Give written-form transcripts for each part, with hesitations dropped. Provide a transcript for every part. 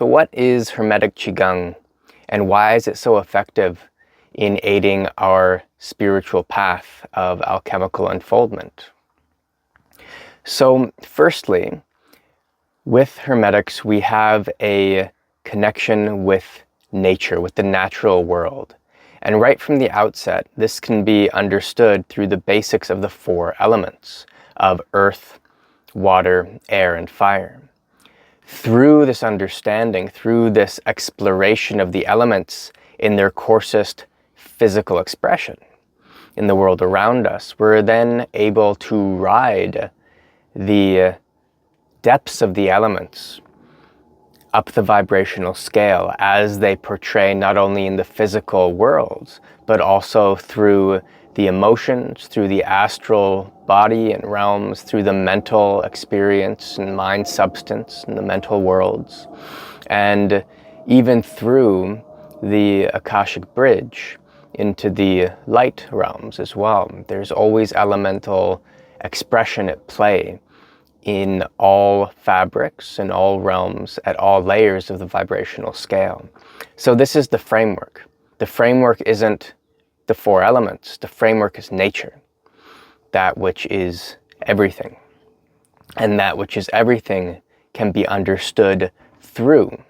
So what is Hermetic Qigong, and why is it so effective in aiding our spiritual path of alchemical unfoldment? So firstly, with Hermetics, we have a connection with nature, with the natural world. And right from the outset, this can be understood through the basics of the four elements of earth, water, air, and fire. Through this understanding, through this exploration of the elements in their coarsest physical expression in the world around us, we're then able to ride the depths of the elements up the vibrational scale as they portray not only in the physical worlds, but also through the emotions, through the astral body and realms, through the mental experience and mind substance in the mental worlds, and even through the Akashic bridge into the light realms as well. There's always elemental expression at play in all fabrics, in all realms, at all layers of the vibrational scale. So this is the framework. The framework isn't the four elements. The framework is nature, that which is everything. And that which is everything can be understood through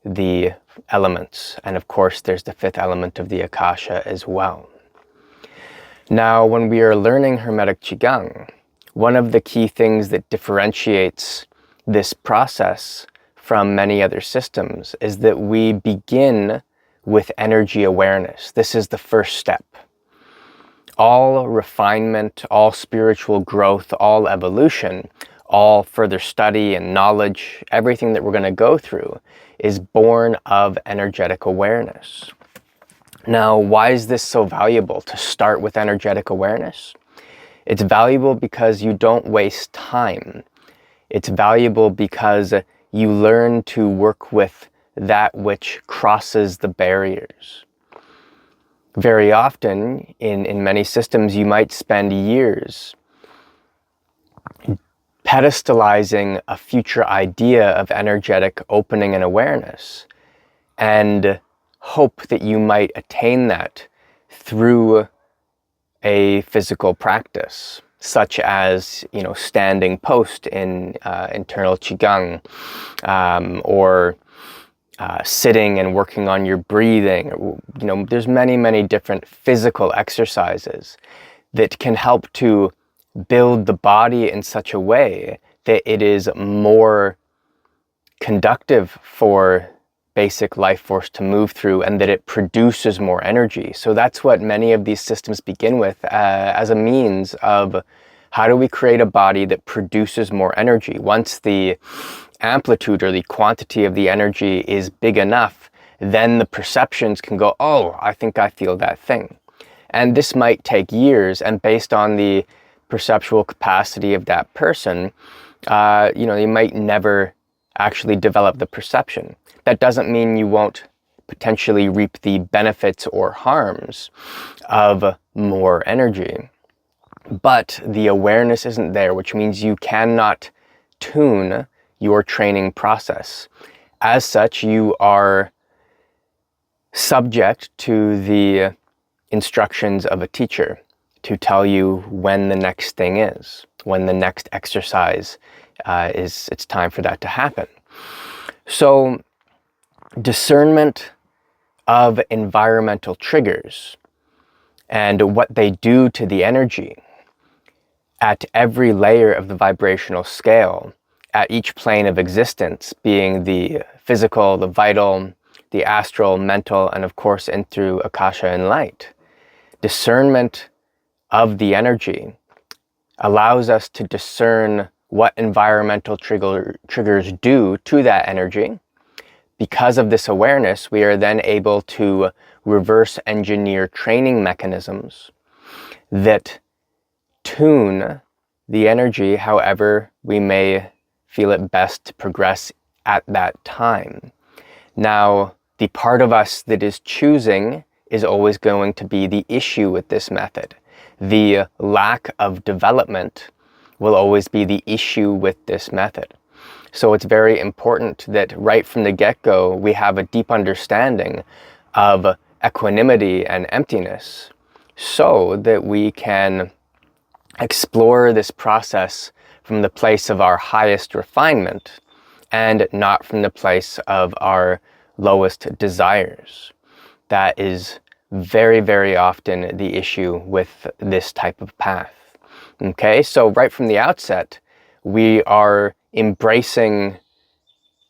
the elements. And of course, there's the fifth element of the Akasha as well. Now, when we are learning Hermetic Qigong, one of the key things that differentiates this process from many other systems is that we begin with energy awareness. This is the first step. All refinement, all spiritual growth, all evolution, all further study and knowledge, everything that we're going to go through is born of energetic awareness. Now, why is this so valuable to start with energetic awareness? It's valuable because you don't waste time. It's valuable because you learn to work with that which crosses the barriers. Very often, in many systems, you might spend years pedestalizing a future idea of energetic opening and awareness, and hope that you might attain that through a physical practice, such as, standing post in internal Qigong, or sitting and working on your breathing. There's many different physical exercises that can help to build the body in such a way that it is more conductive for basic life force to move through, and that it produces more energy. So that's what many of these systems begin with, as a means of how do we create a body that produces more energy. Once the amplitude or the quantity of the energy is big enough, then the perceptions can go, oh, I think I feel that thing. And this might take years, and based on the perceptual capacity of that person, you might never actually develop the perception. That doesn't mean you won't potentially reap the benefits or harms of more energy. But the awareness isn't there, which means you cannot tune your training process. As such, you are subject to the instructions of a teacher to tell you when the next thing is, when the next exercise it's time for that to happen. So discernment of environmental triggers and what they do to the energy at every layer of the vibrational scale, at each plane of existence, being the physical, the vital, the astral, mental, and of course in through Akasha and light. Discernment of the energy allows us to discern what environmental triggers do to that energy. Because of this awareness, we are then able to reverse engineer training mechanisms that tune the energy however we may feel it best to progress at that time. Now, the part of us that is choosing is always going to be the issue with this method. The lack of development will always be the issue with this method. So it's very important that right from the get-go, we have a deep understanding of equanimity and emptiness so that we can explore this process from the place of our highest refinement and not from the place of our lowest desires. That is very, very often the issue with this type of path. Okay, so right from the outset, we are embracing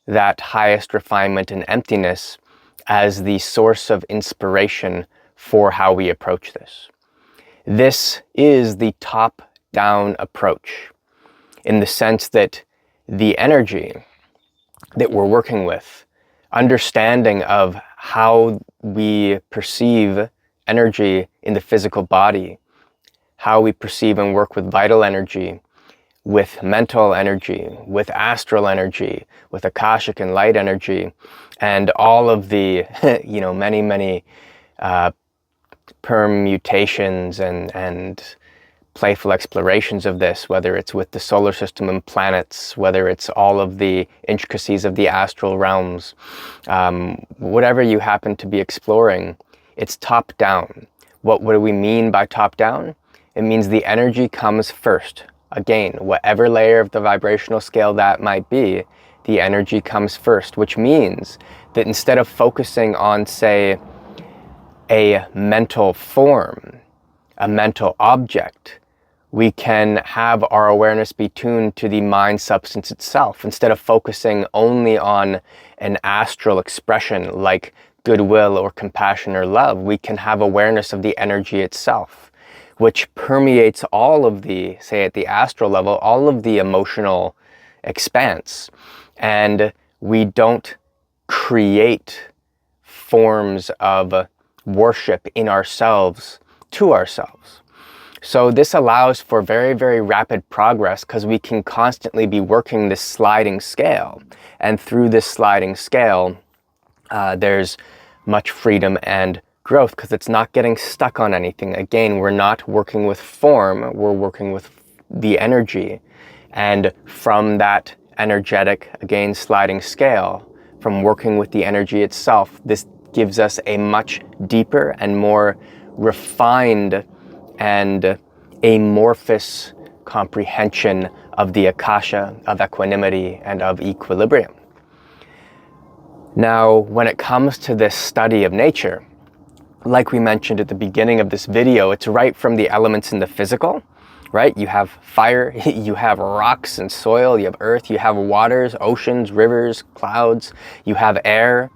that highest refinement and emptiness as the source of inspiration for how we approach this. This is the top-down approach in the sense that the energy that we're working with, understanding of how we perceive energy in the physical body, how we perceive and work with vital energy, with mental energy, with astral energy, with akashic and light energy, and all of the, many permutations and playful explorations of this, whether it's with the solar system and planets, whether it's all of the intricacies of the astral realms, whatever you happen to be exploring, it's top down. What do we mean by top down? It means the energy comes first. Again, whatever layer of the vibrational scale that might be, the energy comes first, which means that instead of focusing on, say, a mental form, a mental object, we can have our awareness be tuned to the mind substance itself. Instead of focusing only on an astral expression like goodwill or compassion or love, we can have awareness of the energy itself, which permeates all of the, say at the astral level, all of the emotional expanse. And we don't create forms of worship in ourselves to ourselves. So this allows for very, very rapid progress because we can constantly be working this sliding scale. And through this sliding scale, there's much freedom and growth because it's not getting stuck on anything. Again, we're not working with form, we're working with the energy. And from that energetic, again, sliding scale, from working with the energy itself, this gives us a much deeper and more refined and amorphous comprehension of the akasha, of equanimity, and of equilibrium. Now, when it comes to this study of nature, like we mentioned at the beginning of this video, it's right from the elements in the physical, right? You have fire, you have rocks and soil, you have earth, you have waters, oceans, rivers, clouds, you have air,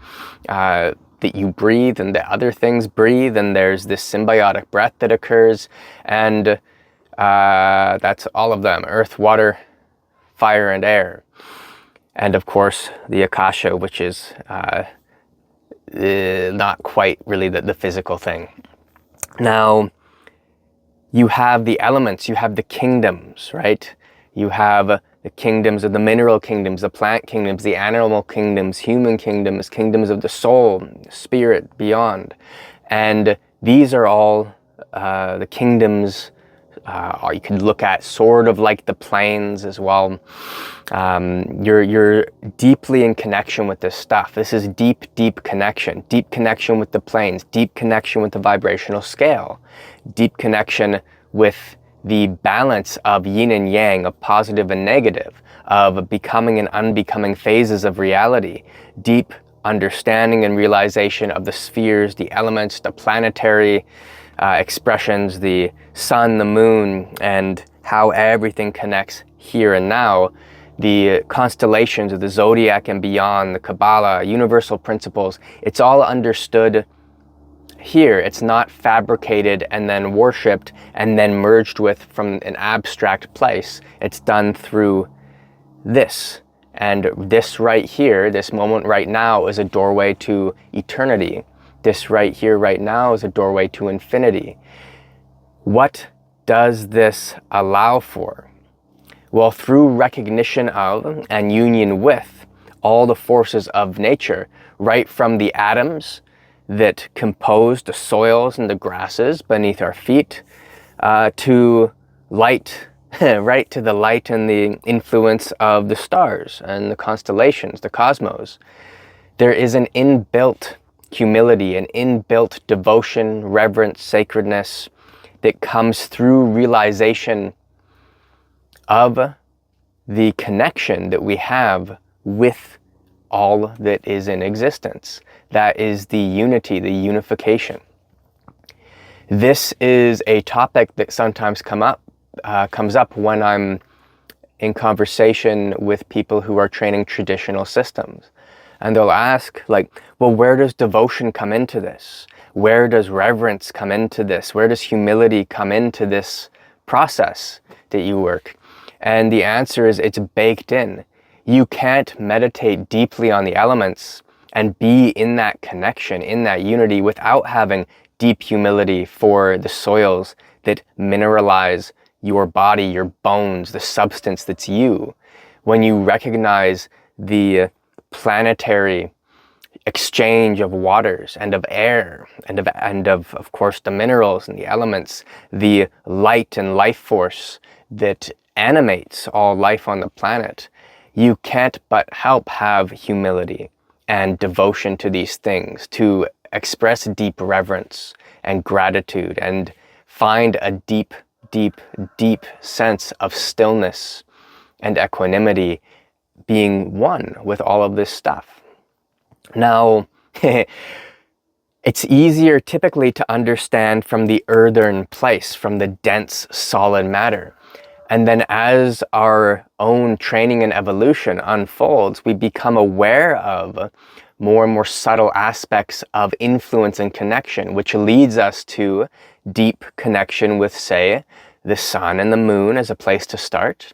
that you breathe and that other things breathe, and there's this symbiotic breath that occurs, and that's all of them: earth, water, fire, and air. And of course the akasha, which is not quite really the physical thing. Now you have the elements, you have the kingdoms, right? You have the kingdoms of the mineral kingdoms, the plant kingdoms, the animal kingdoms, human kingdoms, kingdoms of the soul, spirit, beyond. And these are all the kingdoms, or you could look at sort of like the planes as well. You're deeply in connection with this stuff. This is deep connection with the planes, deep connection with the vibrational scale, deep connection with the balance of yin and yang, of positive and negative, of becoming and unbecoming phases of reality, deep understanding and realization of the spheres, the elements, the planetary expressions, the sun, the moon, and how everything connects here and now, the constellations of the zodiac and beyond, the Kabbalah, universal principles. It's all understood here. It's not fabricated and then worshipped and then merged with from an abstract place. It's done through this. And this right here, this moment right now, is a doorway to eternity. This right here, right now, is a doorway to infinity. What does this allow for? Well, through recognition of and union with all the forces of nature, right from the atoms that compose the soils and the grasses beneath our feet, to light right to the light and the influence of the stars and the constellations, the cosmos. There is an inbuilt humility, an inbuilt devotion, reverence, sacredness that comes through realization of the connection that we have with all that is in existence. That is the unity, the unification. This is a topic that sometimes comes up when I'm in conversation with people who are training traditional systems. And they'll ask, like, well, where does devotion come into this? Where does reverence come into this? Where does humility come into this process that you work? And the answer is, it's baked in. You can't meditate deeply on the elements and be in that connection, in that unity, without having deep humility for the soils that mineralize your body, your bones, the substance that's you. When you recognize the planetary exchange of waters and of air and of course the minerals and the elements, the light and life force that animates all life on the planet, you can't but help have humility and devotion to these things, to express deep reverence and gratitude and find a deep, deep, deep sense of stillness and equanimity, being one with all of this stuff. Now, it's easier typically to understand from the earthen place, from the dense, solid matter. And then as our own training and evolution unfolds, we become aware of more and more subtle aspects of influence and connection, which leads us to deep connection with, say, the sun and the moon as a place to start.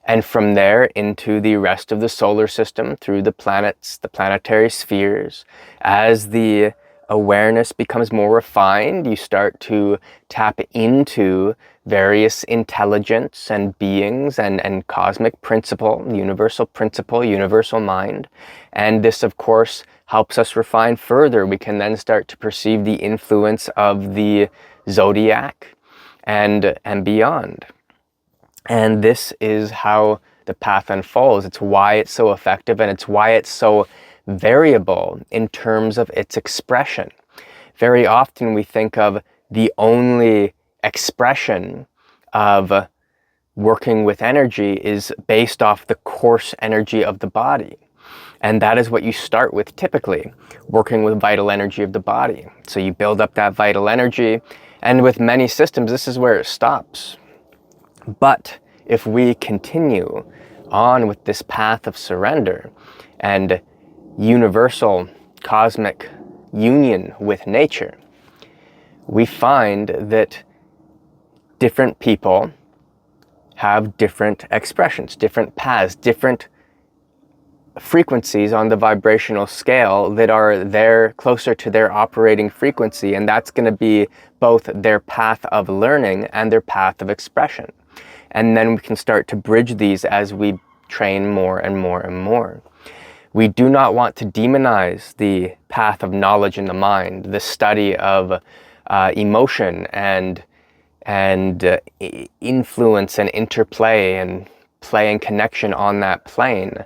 And from there into the rest of the solar system, through the planets, the planetary spheres. As the awareness becomes more refined, you start to tap into various intelligence and beings and cosmic principle, universal mind. And this, of course, helps us refine further. We can then start to perceive the influence of the zodiac and beyond. And this is how the path unfolds. It's why it's so effective, and it's why it's so variable in terms of its expression. Very often we think of the only expression of working with energy is based off the coarse energy of the body. And that is what you start with typically, working with vital energy of the body. So you build up that vital energy, and with many systems, this is where it stops. But if we continue on with this path of surrender and universal cosmic union with nature, we find that different people have different expressions, different paths, different frequencies on the vibrational scale that are there closer to their operating frequency, and that's going to be both their path of learning and their path of expression. And then we can start to bridge these as we train more and more and more. We do not want to demonize the path of knowledge in the mind, the study of emotion and influence and interplay and play and connection on that plane.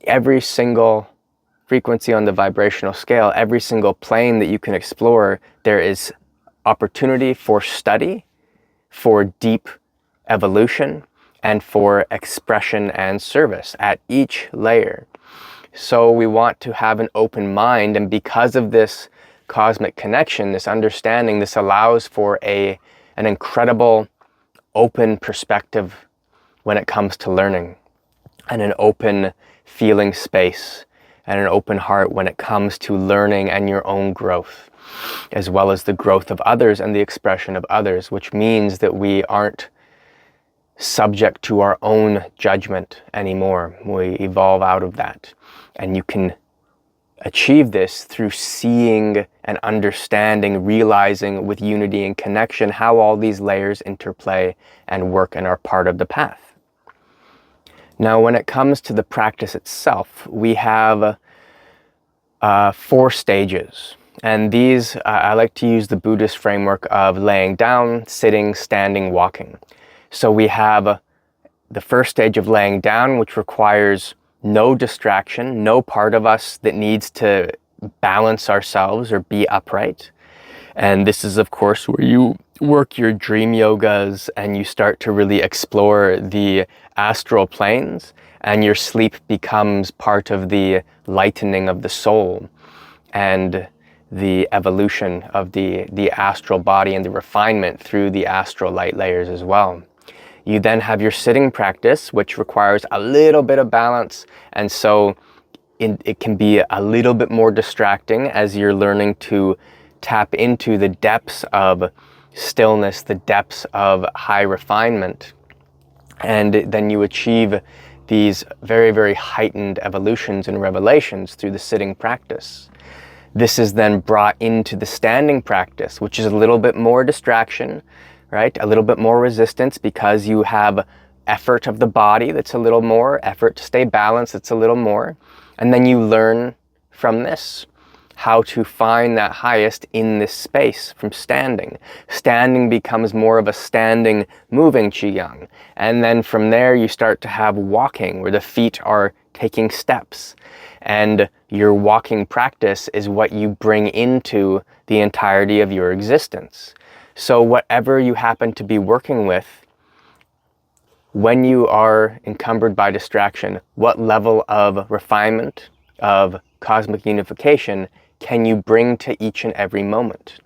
Every single frequency on the vibrational scale, every single plane that you can explore, there is opportunity for study, for deep evolution, and for expression and service at each layer. So we want to have an open mind, and because of this cosmic connection, this understanding, this allows for an incredible open perspective when it comes to learning, and an open feeling space, and an open heart when it comes to learning and your own growth, as well as the growth of others and the expression of others, which means that we aren't subject to our own judgment anymore. We evolve out of that. And you can achieve this through seeing and understanding, realizing with unity and connection how all these layers interplay and work and are part of the path. Now, when it comes to the practice itself, we have 4 stages. And these, I like to use the Buddhist framework of laying down, sitting, standing, walking. So we have the first stage of laying down, which requires no distraction, no part of us that needs to balance ourselves or be upright. And this is, of course, where you work your dream yogas and you start to really explore the astral planes, and your sleep becomes part of the lightening of the soul and the evolution of the astral body and the refinement through the astral light layers as well. You then have your sitting practice, which requires a little bit of balance, and so it can be a little bit more distracting as you're learning to tap into the depths of stillness, the depths of high refinement, and then you achieve these very, very heightened evolutions and revelations through the sitting practice. This is then brought into the standing practice, which is a little bit more distraction, right? A little bit more resistance, because you have effort of the body that's a little more, effort to stay balanced, it's a little more. And then you learn from this how to find that highest in this space from standing. Standing becomes more of a standing, moving Qigong. And then from there you start to have walking, where the feet are taking steps. And your walking practice is what you bring into the entirety of your existence. So whatever you happen to be working with, when you are encumbered by distraction, what level of refinement, of cosmic unification can you bring to each and every moment?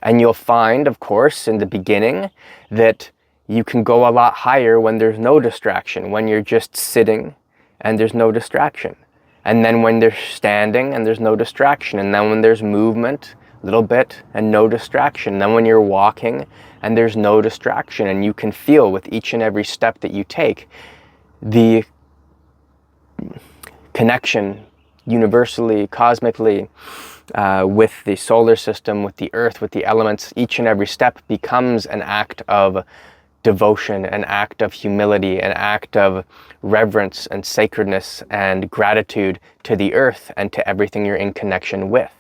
And you'll find, of course, in the beginning, that you can go a lot higher when there's no distraction, when you're just sitting and there's no distraction. And then when they're standing and there's no distraction. And then when there's movement, a little bit, and no distraction. Then when you're walking and there's no distraction, and you can feel with each and every step that you take the connection universally, cosmically, with the solar system, with the earth, with the elements. Each and every step becomes an act of devotion, an act of humility, an act of reverence and sacredness and gratitude to the earth and to everything you're in connection with.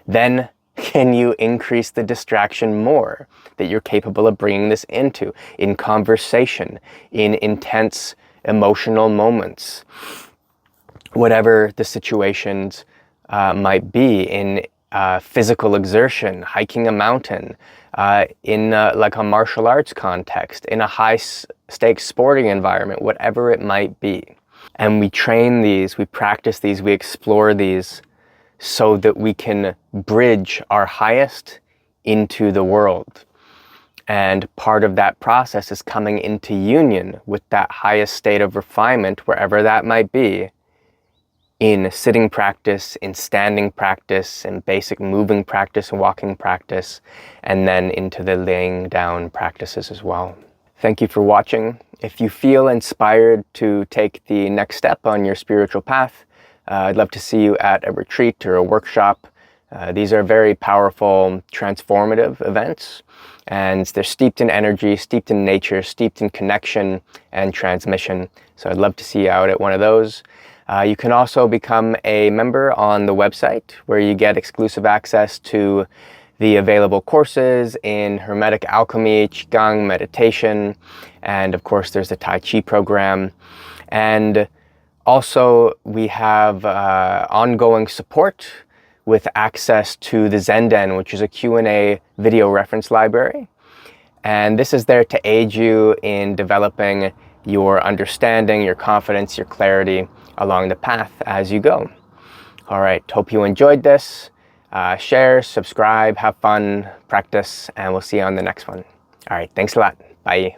Then can you increase the distraction more that you're capable of bringing this into, in conversation, in intense emotional moments, whatever the situations might be, in physical exertion, hiking a mountain, in like a martial arts context, in a high-stakes sporting environment, whatever it might be. And we train these, we practice these, we explore these so that we can bridge our highest into the world. And part of that process is coming into union with that highest state of refinement, wherever that might be, in sitting practice, in standing practice, in basic moving practice and walking practice, and then into the laying down practices as well. Thank you for watching. If you feel inspired to take the next step on your spiritual path, I'd love to see you at a retreat or a workshop. These are very powerful, transformative events, and they're steeped in energy, steeped in nature, steeped in connection and transmission. So I'd love to see you out at one of those. You can also become a member on the website, where you get exclusive access to the available courses in Hermetic alchemy, Qigong, meditation, and of course there's the Tai Chi program. And also we have ongoing support with access to the Zenden, which is a Q&A video reference library. And this is there to aid you in developing your understanding, your confidence, your clarity along the path as you go. All right, hope you enjoyed this. Share, subscribe, have fun, practice, and we'll see you on the next one. All right, thanks a lot. Bye.